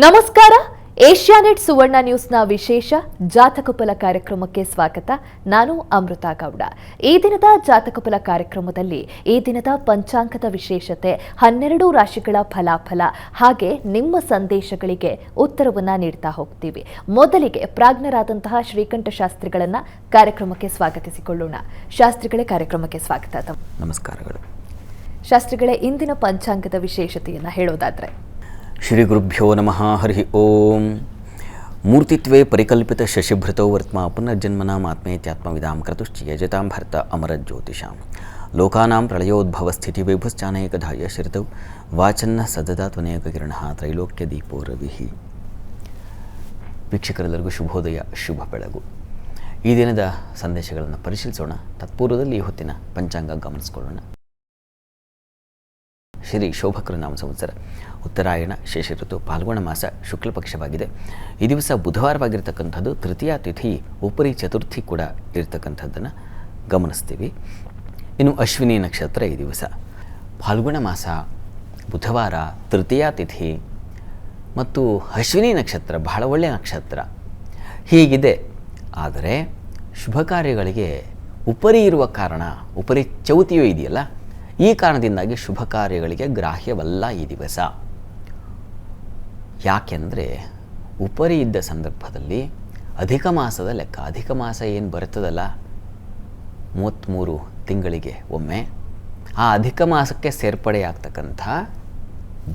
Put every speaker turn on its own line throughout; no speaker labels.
ನಮಸ್ಕಾರ. ಏಷ್ಯಾನೆಟ್ ಸುವರ್ಣ ನ್ಯೂಸ್ನ ವಿಶೇಷ ಜಾತಕಫಲ ಕಾರ್ಯಕ್ರಮಕ್ಕೆ ಸ್ವಾಗತ. ನಾನು ಅಮೃತ ಗೌಡ. ಈ ದಿನದ ಜಾತಕಫಲ ಕಾರ್ಯಕ್ರಮದಲ್ಲಿ ಈ ದಿನದ ಪಂಚಾಂಗದ ವಿಶೇಷತೆ, 12 ರಾಶಿಗಳ ಫಲಾಫಲ ಹಾಗೆ ನಿಮ್ಮ ಸಂದೇಶಗಳಿಗೆ ಉತ್ತರವನ್ನ ನೀಡ್ತಾ ಹೋಗ್ತೀವಿ. ಮೊದಲಿಗೆ ಪ್ರಾಜ್ಞರಾದಂತಹ ಶ್ರೀಕಂಠ ಶಾಸ್ತ್ರಿಗಳನ್ನ ಕಾರ್ಯಕ್ರಮಕ್ಕೆ ಸ್ವಾಗತಿಸಿಕೊಳ್ಳೋಣ. ಶಾಸ್ತ್ರಿಗಳೇ, ಕಾರ್ಯಕ್ರಮಕ್ಕೆ ಸ್ವಾಗತ.
ನಮಸ್ಕಾರಗಳು.
ಶಾಸ್ತ್ರಿಗಳೇ, ಇಂದಿನ ಪಂಚಾಂಗದ ವಿಶೇಷತೆಯನ್ನು ಹೇಳೋದಾದ್ರೆ?
ಶ್ರೀ ಗುರುಭ್ಯೋ ನಮಃ. ಹರಿ ಓಂ. ಮೂರ್ತಿತ್ವೇ ಪರಿಕಲ್ಪಿತ ಶಶಿಭೃತೌ ವರ್ತ್ಮ ಪುನರ್ಜನ್ಮನಾಮಾತ್ಮೇತ್ಯಾತ್ಮವಿದಾಂ ಕ್ರತುಶ್ಚಿಯಜತಾಂ ಭರ್ತ ಅಮರಜ್ಯೋತಿಷಾಂ ಲೋಕಾನಾಂ ಪ್ರಳಯೋದ್ಭವ ಸ್ಥಿತಿ ವಿಭುಶ್ಚಾನೇಕಧಾಯ ಶ್ರಿತೌ ವಾಚನ್ನ ಸದದಾ ತ್ವನೇಕ ಕಿರಣಃ ತ್ರೈಲೋಕ್ಯ ದೀಪೋ ರವಿಃ. ವೀಕ್ಷಕರೆಲ್ಲರಿಗೂ ಶುಭೋದಯ, ಶುಭ ಬೆಳಗು. ಈ ದಿನದ ಸಂದೇಶಗಳನ್ನು ಪರಿಶೀಲಿಸೋಣ. ತತ್ಪೂರ್ವದಲ್ಲಿ ಈ ಹೊತ್ತಿನ ಪಂಚಾಂಗ ಗಮನಿಸಿಕೊಳ್ಳೋಣ. ಶ್ರೀ ಶೋಭಕೃ ನಾಮ ಸಂವತ್ಸರ, ಉತ್ತರಾಯಣ, ಶೇಷ ಋತು, ಪಾಲ್ಗುಣ ಮಾಸ, ಶುಕ್ಲ ಪಕ್ಷವಾಗಿದೆ. ಈ ದಿವಸ ಬುಧವಾರವಾಗಿರ್ತಕ್ಕಂಥದ್ದು. ತೃತೀಯ ತಿಥಿ, ಉಪರಿ ಚತುರ್ಥಿ ಕೂಡ ಇರತಕ್ಕಂಥದ್ದನ್ನು ಗಮನಿಸ್ತೀವಿ. ಇನ್ನು ಅಶ್ವಿನಿ ನಕ್ಷತ್ರ ಈ ದಿವಸ. ಪಾಲ್ಗುಣ ಮಾಸ, ಬುಧವಾರ, ತೃತೀಯ ತಿಥಿ ಮತ್ತು ಅಶ್ವಿನಿ ನಕ್ಷತ್ರ ಬಹಳ ಒಳ್ಳೆಯ ನಕ್ಷತ್ರ ಹೀಗಿದೆ. ಆದರೆ ಶುಭ ಕಾರ್ಯಗಳಿಗೆ ಉಪರಿ ಇರುವ ಕಾರಣ, ಉಪರಿ ಚೌತಿಯೂ ಇದೆಯಲ್ಲ, ಈ ಕಾರಣದಿಂದಾಗಿ ಶುಭ ಕಾರ್ಯಗಳಿಗೆ ಗ್ರಾಹ್ಯವಲ್ಲ ಈ ದಿವಸ. ಯಾಕೆಂದರೆ ಉಪರಿ ಇದ್ದ ಸಂದರ್ಭದಲ್ಲಿ ಅಧಿಕ ಮಾಸದ ಲೆಕ್ಕ, ಅಧಿಕ ಮಾಸ ಏನು ಬರ್ತದಲ್ಲ 33 ತಿಂಗಳಿಗೆ ಒಮ್ಮೆ, ಆ ಅಧಿಕ ಮಾಸಕ್ಕೆ ಸೇರ್ಪಡೆಯಾಗ್ತಕ್ಕಂಥ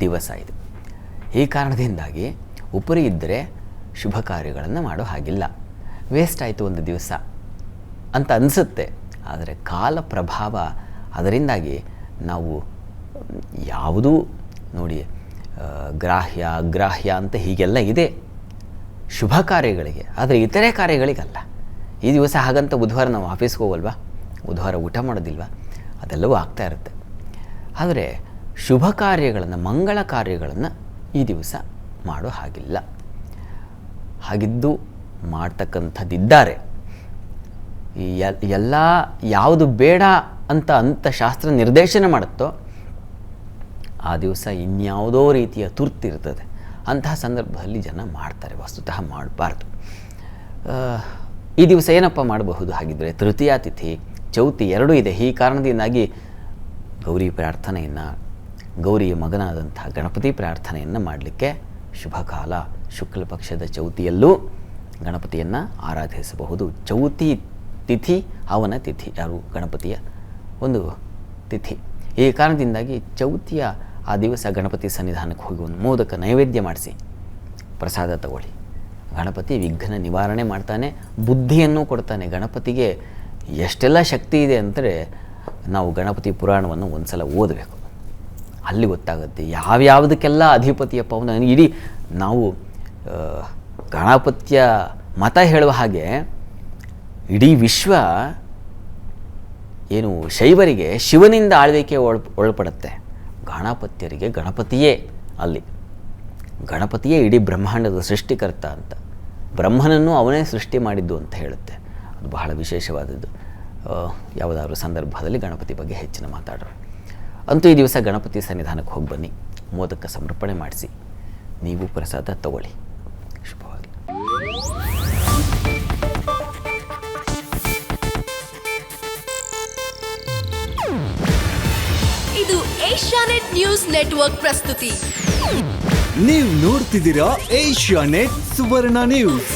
ದಿವಸ ಇದು. ಈ ಕಾರಣದಿಂದಾಗಿ ಉಪರಿ ಇದ್ದರೆ ಶುಭ ಕಾರ್ಯಗಳನ್ನು ಮಾಡೋ ಹಾಗಿಲ್ಲ. ವೇಸ್ಟ್ ಆಯಿತು ಒಂದು ದಿವಸ ಅಂತ ಅನಿಸುತ್ತೆ. ಆದರೆ ಕಾಲ ಪ್ರಭಾವ, ಅದರಿಂದಾಗಿ ನಾವು ಯಾವುದೂ ನೋಡಿ, ಗ್ರಾಹ್ಯ ಅಗ್ರಾಹ್ಯ ಅಂತ ಹೀಗೆಲ್ಲ ಇದೆ ಶುಭ ಕಾರ್ಯಗಳಿಗೆ, ಆದರೆ ಇತರೆ ಕಾರ್ಯಗಳಿಗಲ್ಲ. ಈ ದಿವಸ ಹಾಗಂತ ಬುಧವಾರ ನಾವು ಆಫೀಸ್ಗೆ ಹೋಗಲ್ವಾ, ಬುಧವಾರ ಊಟ ಮಾಡೋದಿಲ್ವಾ, ಅದೆಲ್ಲವೂ ಆಗ್ತಾ ಇರುತ್ತೆ. ಆದರೆ ಶುಭ ಕಾರ್ಯಗಳನ್ನು, ಮಂಗಳ ಕಾರ್ಯಗಳನ್ನು ಈ ದಿವಸ ಮಾಡೋ ಹಾಗಿಲ್ಲ. ಹಾಗಿದ್ದು ಮಾಡ್ತಕ್ಕಂಥದ್ದಿದ್ದಾರೆ. ಈ ಎಲ್ಲ ಯಾವುದು ಬೇಡ ಅಂತ ಶಾಸ್ತ್ರ ನಿರ್ದೇಶನ ಮಾಡುತ್ತೋ ಆ ದಿವಸ ಇನ್ಯಾವುದೋ ರೀತಿಯ ತುರ್ತಿರ್ತದೆ. ಅಂತಹ ಸಂದರ್ಭದಲ್ಲಿ ಜನ ಮಾಡ್ತಾರೆ, ವಸ್ತುತಃ ಮಾಡಬಾರ್ದು. ಈ ದಿವಸ ಏನಪ್ಪ ಮಾಡಬಹುದು ಹಾಗಿದ್ದರೆ? ತೃತೀಯ ತಿಥಿ, ಚೌತಿ ಎರಡೂ ಇದೆ. ಈ ಕಾರಣದಿಂದಾಗಿ ಗೌರಿ ಪ್ರಾರ್ಥನೆಯನ್ನು, ಗೌರಿಯ ಮಗನಾದಂಥ ಗಣಪತಿ ಪ್ರಾರ್ಥನೆಯನ್ನು ಮಾಡಲಿಕ್ಕೆ ಶುಭ ಕಾಲ. ಶುಕ್ಲ ಪಕ್ಷದ ಚೌತಿಯಲ್ಲೂ ಗಣಪತಿಯನ್ನು ಆರಾಧಿಸಬಹುದು. ಚೌತಿ ತಿಥಿ ಅವನ ತಿಥಿ, ಯಾರು ಗಣಪತಿಯ ಒಂದು ತಿಥಿ. ಈ ಕಾರಣದಿಂದಾಗಿ ಚೌತಿಯ ಆ ದಿವಸ ಗಣಪತಿ ಸನ್ನಿಧಾನಕ್ಕೆ ಹೋಗಿ ಒಂದು ಮೋದಕ ನೈವೇದ್ಯ ಮಾಡಿಸಿ ಪ್ರಸಾದ ತಗೊಳ್ಳಿ. ಗಣಪತಿ ವಿಘ್ನ ನಿವಾರಣೆ ಮಾಡ್ತಾನೆ, ಬುದ್ಧಿಯನ್ನು ಕೊಡ್ತಾನೆ. ಗಣಪತಿಗೆ ಎಷ್ಟೆಲ್ಲ ಶಕ್ತಿ ಇದೆ ಅಂದರೆ ನಾವು ಗಣಪತಿ ಪುರಾಣವನ್ನು ಒಂದು ಸಲ ಓದಬೇಕು, ಅಲ್ಲಿ ಗೊತ್ತಾಗುತ್ತೆ ಯಾವ್ಯಾವುದಕ್ಕೆಲ್ಲ ಅಧಿಪತಿಯಪ್ಪ ಅವನು. ಇಡೀ ನಾವು ಗಣಪತ್ಯ ಮತ ಹೇಳುವ ಹಾಗೆ ಇಡೀ ವಿಶ್ವ ಏನು ಶೈವರಿಗೆ ಶಿವನಿಂದ ಆಳ್ವಿಕೆ ಒಳಪಡುತ್ತೆ, ಗಣಪತ್ಯರಿಗೆ ಗಣಪತಿಯೇ ಅಲ್ಲಿ. ಗಣಪತಿಯೇ ಇಡೀ ಬ್ರಹ್ಮಾಂಡದ ಸೃಷ್ಟಿಕರ್ತ ಅಂತ, ಬ್ರಹ್ಮನನ್ನು ಅವನೇ ಸೃಷ್ಟಿ ಮಾಡಿದ್ದು ಅಂತ ಹೇಳುತ್ತೆ. ಅದು ಬಹಳ ವಿಶೇಷವಾದದ್ದು. ಯಾವುದಾದ್ರೂ ಸಂದರ್ಭದಲ್ಲಿ ಗಣಪತಿ ಬಗ್ಗೆ ಹೆಚ್ಚಿನ ಮಾತಾಡೋರು. ಅಂತೂ ಈ ದಿವಸ ಗಣಪತಿ ಸನ್ನಿಧಾನಕ್ಕೆ ಹೋಗಿ ಬನ್ನಿ, ಮೋದಕ ಸಮರ್ಪಣೆ ಮಾಡಿಸಿ, ನೀವು ಪ್ರಸಾದ ತಗೊಳ್ಳಿ. ಶುಭವಾಗಿ.
ಇದು ಏಷ್ಯಾನೆಟ್ ನ್ಯೂಸ್ ನೆಟ್ವರ್ಕ್ ಪ್ರಸ್ತುತಿ.
ನೀವು ನೋಡ್ತಿದ್ದೀರಾ ಏಷ್ಯಾನೆಟ್ ಸುವರ್ಣ ನ್ಯೂಸ್.